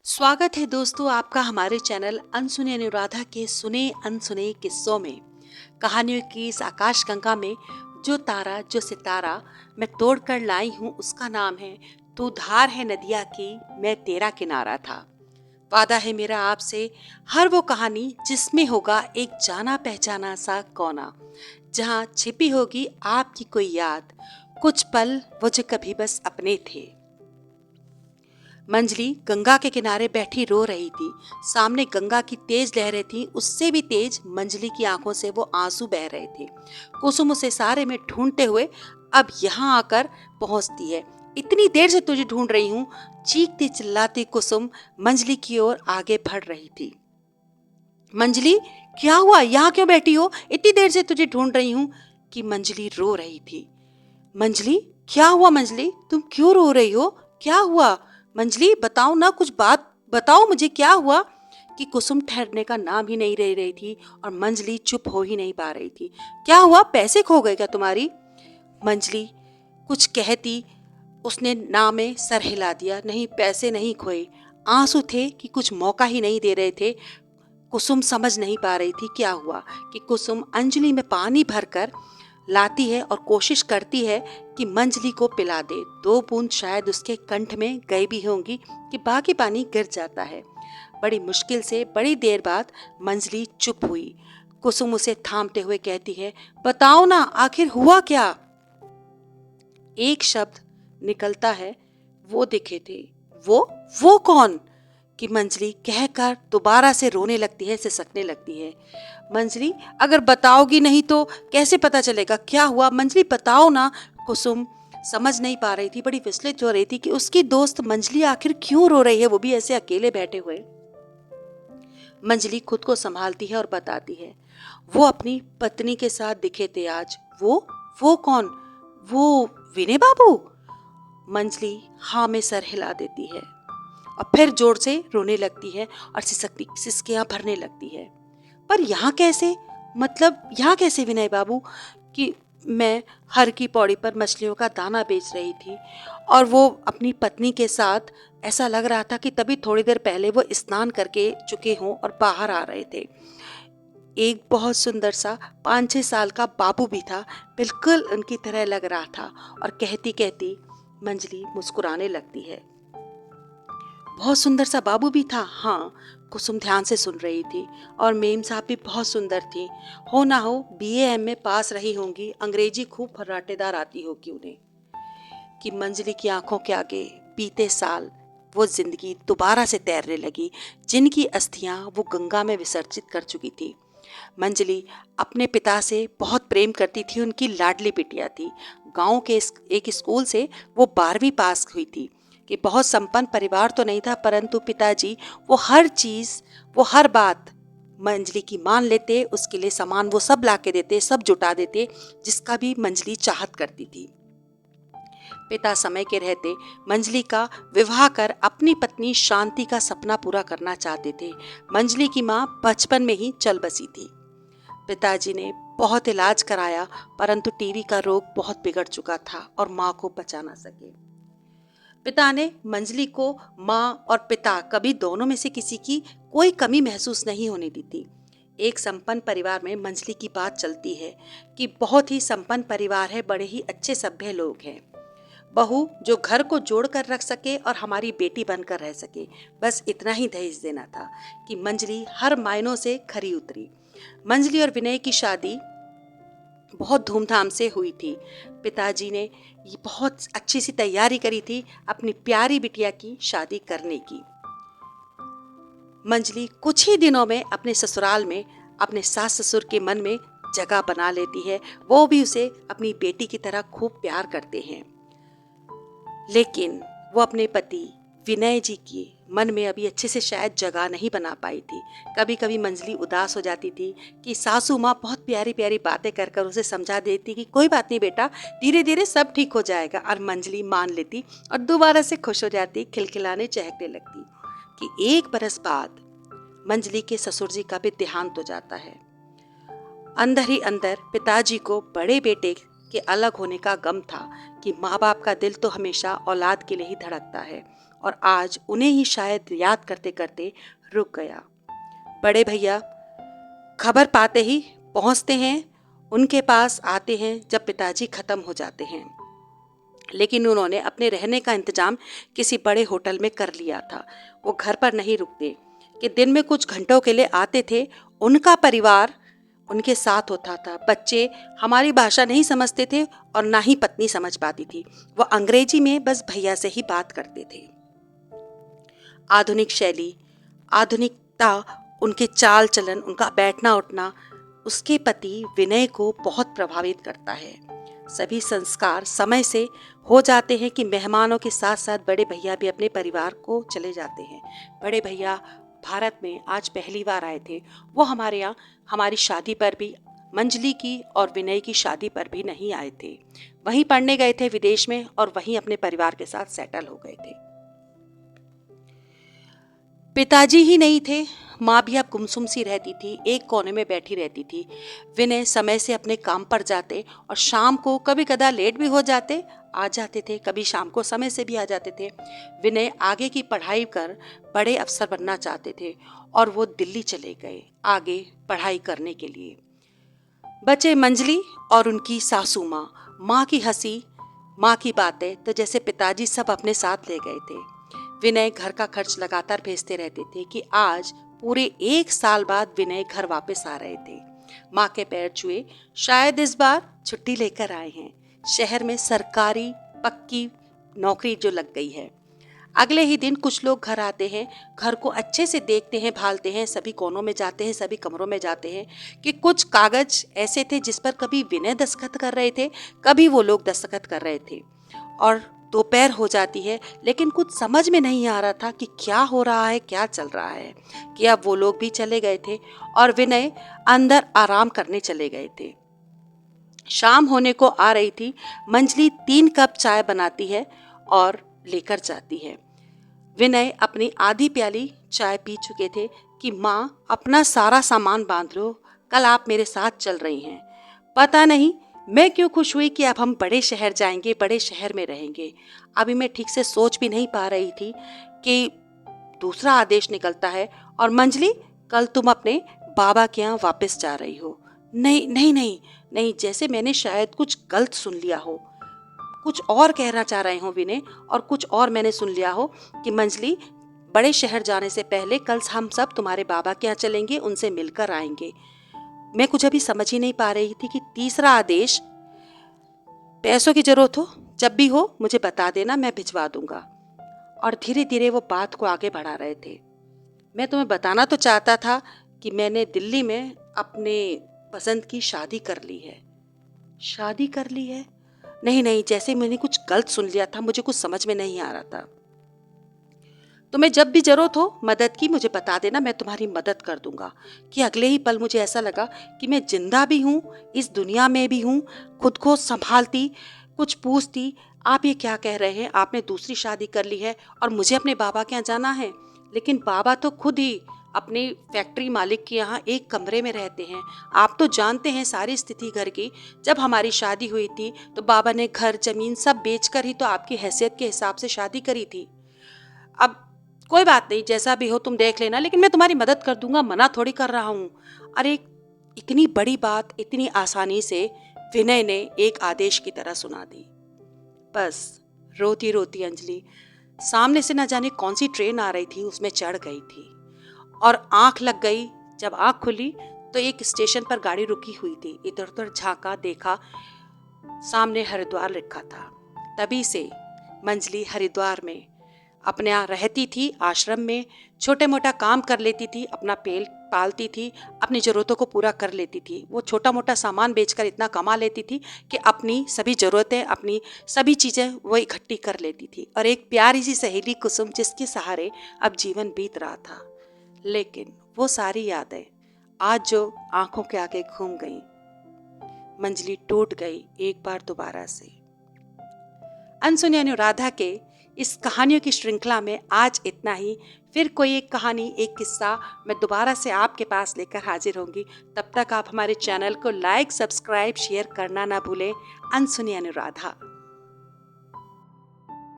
स्वागत है दोस्तों आपका हमारे चैनल अनसुने अनुराधा के सुने अनसुने किस्सों में। कहानियों की इस आकाश गंगा में जो सितारा मैं तोड़ कर लाई हूँ उसका नाम है तू धार है नदिया की मैं तेरा किनारा था। वादा है मेरा आपसे हर वो कहानी जिसमें होगा एक जाना पहचाना सा कोना, जहाँ छिपी होगी आपकी कोई याद, कुछ पल वो जो कभी बस अपने थे। मंजली गंगा के किनारे बैठी रो रही थी। सामने गंगा की तेज लहरें थी, उससे भी तेज मंजली की आंखों से वो आंसू बह रहे थे। कुसुम उसे सारे में ढूंढते हुए अब यहाँ आकर पहुंचती है। इतनी देर से तुझे ढूंढ रही हूँ, चीखती चिल्लाती कुसुम मंजली की ओर आगे बढ़ रही थी। मंजली, क्या हुआ? यहाँ क्यों बैठी हो? इतनी देर से तुझे ढूंढ रही हूँ कि मंजली रो रही थी। मंजली, क्या हुआ? मंजली, तुम क्यों रो रही हो? क्या हुआ? मंजली, बताओ ना, कुछ बात बताओ मुझे, क्या हुआ? कि कुसुम ठहरने का नाम ही नहीं ले रही थी और मंजली चुप हो ही नहीं पा रही थी। क्या हुआ? पैसे खो गए क्या तुम्हारी? मंजली कुछ कहती, उसने ना में सर हिला दिया। नहीं, पैसे नहीं खोए, आंसू थे कि कुछ मौका ही नहीं दे रहे थे। कुसुम समझ नहीं पा रही थी क्या हुआ। कि कुसुम अंजलि में पानी भरकर लाती है और कोशिश करती है कि मंजली को पिला दे। 2 बूंद शायद उसके कंठ में गई भी होंगी कि बाकी पानी गिर जाता है। बड़ी मुश्किल से बड़ी देर बाद मंजली चुप हुई। कुसुम उसे थामते हुए कहती है, बताओ ना, आखिर हुआ क्या? एक शब्द निकलता है, वो दिखे थे। वो कौन? कि मंजली कहकर दोबारा से रोने लगती है, सिसकने लगती है। मंजली, अगर बताओगी नहीं तो कैसे पता चलेगा क्या हुआ? मंजली, बताओ ना। कुसुम समझ नहीं पा रही थी, बड़ी विचलित हो रही थी कि उसकी दोस्त मंजली आखिर क्यों रो रही है, वो भी ऐसे अकेले बैठे हुए। मंजली खुद को संभालती है और बताती है, वो अपनी पत्नी के साथ दिखे थे आज। वो कौन? वो विनय बाबू? मंजली हाँ में सर हिला देती है और फिर जोर से रोने लगती है और सिसकियां भरने लगती है। पर यहाँ कैसे? मतलब यहाँ कैसे विनय बाबू? कि मैं हर की पौड़ी पर मछलियों का दाना बेच रही थी और वो अपनी पत्नी के साथ, ऐसा लग रहा था कि तभी थोड़ी देर पहले वो स्नान करके चुके हों और बाहर आ रहे थे। एक बहुत सुंदर सा 5-6 साल का बाबू भी था, बिल्कुल उनकी तरह लग रहा था। और कहती कहती मंजली मुस्कुराने लगती है। बहुत सुंदर सा बाबू भी था? हाँ, कुसुम ध्यान से सुन रही थी। और मेम साहब भी बहुत सुंदर थी। हो ना हो बीए एमए पास रही होंगी, अंग्रेजी खूब फर्राटेदार आती होगी उन्हें। कि मंजली की आंखों के आगे बीते साल वो जिंदगी दोबारा से तैरने लगी, जिनकी अस्थियां वो गंगा में विसर्जित कर चुकी थी। मंजली अपने पिता से बहुत प्रेम करती थी, उनकी लाडली बिटिया थी। गांव के एक स्कूल से वो 12वीं पास हुई थी। कि बहुत संपन्न परिवार तो नहीं था, परंतु पिताजी वो हर चीज, वो हर बात मंजली की मान लेते, उसके लिए सामान वो सब ला के देते, सब जुटा देते, जिसका भी मंजली चाहत करती थी। पिता समय के रहते मंजली का विवाह कर अपनी पत्नी शांति का सपना पूरा करना चाहते थे। मंजली की माँ बचपन में ही चल बसी थी। पिताजी ने बहुत इलाज कराया, परंतु टीबी का रोग बहुत बिगड़ चुका था और माँ को बचा ना सके। पिता ने मंजली को माँ और पिता, कभी दोनों में से किसी की कोई कमी महसूस नहीं होने दी थी। एक संपन्न परिवार में मंजली की बात चलती है कि बहुत ही संपन्न परिवार है, बड़े ही अच्छे सभ्य लोग हैं। बहू जो घर को जोड़ कर रख सके और हमारी बेटी बनकर रह सके, बस इतना ही दहेज देना था। कि मंजली हर मायनों से खरी उतरी। मंजली और विनय की शादी बहुत धूमधाम से हुई थी। पिताजी ने ये बहुत अच्छी सी तैयारी करी थी अपनी प्यारी बिटिया की शादी करने की। मंजली कुछ ही दिनों में अपने ससुराल में अपने सास ससुर के मन में जगह बना लेती है। वो भी उसे अपनी बेटी की तरह खूब प्यार करते हैं। लेकिन वो अपने पति विनय जी की मन में अभी अच्छे से शायद जगह नहीं बना पाई थी। कभी कभी मंजली उदास हो जाती थी कि सासू माँ बहुत प्यारी प्यारी बातें कर कर उसे समझा देती कि कोई बात नहीं बेटा, धीरे धीरे सब ठीक हो जाएगा। और मंजली मान लेती और दोबारा से खुश हो जाती, खिलखिलाने चहकने लगती। कि 1 बरस बाद मंजली के ससुर जी का भी देहांत हो जाता है। अंदर ही अंदर पिताजी को बड़े बेटे के अलग होने का गम था। कि माँ बाप का दिल तो हमेशा औलाद के लिए ही धड़कता है और आज उन्हें ही शायद याद करते करते रुक गया। बड़े भैया खबर पाते ही पहुंचते हैं, उनके पास आते हैं जब पिताजी खत्म हो जाते हैं। लेकिन उन्होंने अपने रहने का इंतजाम किसी बड़े होटल में कर लिया था। वो घर पर नहीं रुकते कि दिन में कुछ घंटों के लिए आते थे। उनका परिवार उनके साथ होता था। बच्चे हमारी भाषा नहीं समझते थे और ना ही पत्नी समझ पाती थी। वो अंग्रेजी में बस भैया से ही बात करते थे। आधुनिक शैली, आधुनिकता, उनके चाल चलन, उनका बैठना उठना उसके पति विनय को बहुत प्रभावित करता है। सभी संस्कार समय से हो जाते हैं कि मेहमानों के साथ साथ बड़े भैया भी अपने परिवार को चले जाते हैं। बड़े भैया भारत में आज पहली बार आए थे। वो हमारे यहाँ हमारी शादी पर भी, मंजली की और विनय की शादी पर भी नहीं आए थे। वहीं पढ़ने गए थे विदेश में और वहीं अपने परिवार के साथ सेटल हो गए थे। पिताजी ही नहीं थे, माँ भी अब गुमसुम सी रहती थी, एक कोने में बैठी रहती थी। विनय समय से अपने काम पर जाते और शाम को कभी कदा लेट भी हो जाते, आ जाते थे, कभी शाम को समय से भी आ जाते थे। विनय आगे की पढ़ाई कर बड़े अफसर बनना चाहते थे और वो दिल्ली चले गए आगे पढ़ाई करने के लिए। बचे मंजली और उनकी सासू माँ। माँ की हंसी, माँ की बातें तो जैसे पिताजी सब अपने साथ ले गए थे। विनय घर का खर्च लगातार भेजते रहते थे कि आज पूरे 1 साल बाद विनय घर वापस आ रहे थे। माँ के पैर छुए, शायद इस बार छुट्टी लेकर आए हैं। शहर में सरकारी पक्की नौकरी जो लग गई है। अगले ही दिन कुछ लोग घर आते हैं, घर को अच्छे से देखते हैं, भालते हैं, सभी कोनों में जाते हैं, सभी कमरों में जाते हैं कि कुछ कागज ऐसे थे जिस पर कभी विनय दस्तखत कर रहे थे, कभी वो लोग दस्तखत कर रहे थे। और दोपहर हो जाती है, लेकिन कुछ समझ में नहीं आ रहा था कि क्या हो रहा है, क्या चल रहा है, कि अब वो लोग भी चले गए थे और विनय अंदर आराम करने चले गए थे। शाम होने को आ रही थी। मंजली 3 कप चाय बनाती है और लेकर जाती है। विनय अपनी आधी प्याली चाय पी चुके थे कि माँ अपना सारा सामान बांध लो, कल आप मेरे साथ चल रही हैं। पता नहीं मैं क्यों खुश हुई कि अब हम बड़े शहर जाएंगे, बड़े शहर में रहेंगे। अभी मैं ठीक से सोच भी नहीं पा रही थी कि दूसरा आदेश निकलता है और मंजली कल तुम अपने बाबा के यहाँ वापस जा रही हो। नहीं नहीं नहीं नहीं, जैसे मैंने शायद कुछ गलत सुन लिया हो, कुछ और कहना चाह रहे हो विनय, और कुछ और मैंने सुन लिया हो कि मंजली बड़े शहर जाने से पहले कल हम सब तुम्हारे बाबा के यहाँ चलेंगे, उनसे मिलकर आएंगे। मैं कुछ अभी समझ ही नहीं पा रही थी कि तीसरा आदेश, पैसों की जरूरत हो जब भी हो मुझे बता देना, मैं भिजवा दूंगा। और धीरे धीरे वो बात को आगे बढ़ा रहे थे। मैं तुम्हें बताना तो चाहता था कि मैंने दिल्ली में अपने पसंद की शादी कर ली है। शादी कर ली है? नहीं नहीं, जैसे मैंने कुछ गलत सुन लिया था, मुझे कुछ समझ में नहीं आ रहा था। तुम्हें जब भी जरूरत हो मदद की मुझे बता देना, मैं तुम्हारी मदद कर दूंगा। कि अगले ही पल मुझे ऐसा लगा कि मैं जिंदा भी हूँ, इस दुनिया में भी हूँ, खुद को संभालती, कुछ पूछती। आप ये क्या कह रहे हैं, आपने दूसरी शादी कर ली है और मुझे अपने बाबा के यहाँ जाना है? लेकिन बाबा तो खुद ही अपनी फैक्ट्री मालिक के यहाँ एक कमरे में रहते हैं। आप तो जानते हैं सारी स्थिति घर की। जब हमारी शादी हुई थी तो बाबा ने घर जमीन सब बेचकर ही तो आपकी हैसियत के हिसाब से शादी करी थी। अब कोई बात नहीं, जैसा भी हो तुम देख लेना, लेकिन मैं तुम्हारी मदद कर दूंगा, मना थोड़ी कर रहा हूँ। अरे इतनी बड़ी बात इतनी आसानी से विनय ने एक आदेश की तरह सुना दी। बस रोती रोती अंजलि सामने से न जाने कौन सी ट्रेन आ रही थी, उसमें चढ़ गई थी और आंख लग गई। जब आंख खुली तो एक स्टेशन पर गाड़ी रुकी हुई थी। इधर उधर झांका, देखा सामने हरिद्वार लिखा था। तभी से मंजली हरिद्वार में अपने यहाँ रहती थी, आश्रम में छोटे मोटा काम कर लेती थी, अपना पेट पालती थी, अपनी ज़रूरतों को पूरा कर लेती थी। वो छोटा मोटा सामान बेचकर इतना कमा लेती थी कि अपनी सभी ज़रूरतें, अपनी सभी चीज़ें वो इकट्ठी कर लेती थी। और एक प्यारी सी सहेली कुसुम जिसके सहारे अब जीवन बीत रहा था। लेकिन वो सारी यादें आज जो आंखों के आगे घूम गई, मंजली टूट गई एक बार दोबारा से। अनसुनी अनुराधा के इस कहानियों की श्रृंखला में आज इतना ही। फिर कोई एक कहानी, एक किस्सा मैं दोबारा से आपके पास लेकर हाजिर होंगी। तब तक आप हमारे चैनल को लाइक, सब्सक्राइब, शेयर करना ना भूलें। अनसुनी अनुराधा।